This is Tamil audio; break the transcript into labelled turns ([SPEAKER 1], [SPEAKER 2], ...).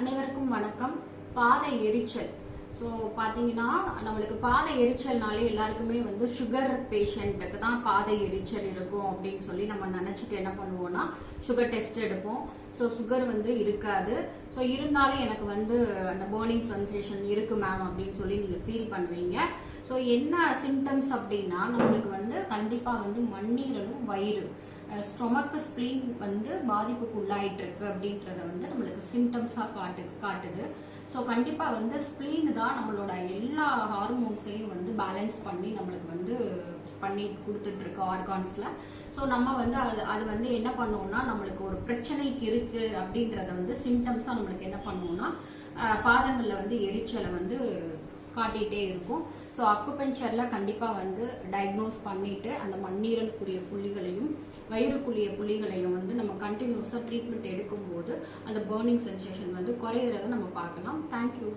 [SPEAKER 1] அனைவருக்கும் வணக்கம். பாதை எரிச்சல். ஸோ பார்த்தீங்கன்னா நம்மளுக்கு பாதை எரிச்சல்னாலே எல்லாருக்குமே வந்து சுகர் பேஷண்ட்டுக்கு தான் பாதை எரிச்சல் இருக்கும் அப்படின்னு சொல்லி நம்ம நினச்சிட்டு என்ன பண்ணுவோம்னா சுகர் டெஸ்ட் எடுப்போம். ஸோ சுகர் வந்து இருக்காது. ஸோ இருந்தாலும் எனக்கு வந்து அந்த பர்னிங் சென்சேஷன் இருக்கு மேம் அப்படின்னு சொல்லி நீங்கள் ஃபீல் பண்ணுவீங்க. ஸோ என்ன சிம்டம்ஸ் அப்படின்னா நம்மளுக்கு வந்து கண்டிப்பாக வந்து மண்ணீரலும் வயிறு ஸ்டொமக்கு ஸ்பிளீன் வந்து பாதிப்புக்கு உள்ளாயிட்டு இருக்கு அப்படின்றத வந்து நம்மளுக்கு சிம்டம்ஸா காட்டுது. ஸோ கண்டிப்பா வந்து ஸ்பிளீன் தான் நம்மளோட எல்லா ஹார்மோன்ஸையும் வந்து பேலன்ஸ் பண்ணி நம்மளுக்கு வந்து பண்ணி கொடுத்துட்டு இருக்கு ஆர்கான்ஸ்ல. ஸோ நம்ம வந்து அது வந்து என்ன பண்ணுவோம்னா நம்மளுக்கு ஒரு பிரச்சனைக்கு இருக்கு அப்படின்றத வந்து சிம்டம்ஸா நம்மளுக்கு என்ன பண்ணுவோம்னா பாதங்கள்ல வந்து எரிச்சலை வந்து காட்டிகிட்டே இருக்கும். ஸோ அக்குபஞ்சர்ல கண்டிப்பாக வந்து டயக்னோஸ் பண்ணிட்டு அந்த மண்ணீரலுக்குரிய புள்ளிகளையும் வயிறுக்குரிய புள்ளிகளையும் வந்து நம்ம கண்டினியூஸாக ட்ரீட்மெண்ட் எடுக்கும்போது அந்த பர்னிங் சென்சேஷன் வந்து குறையிறத நம்ம பார்க்கலாம். தேங்க்யூ.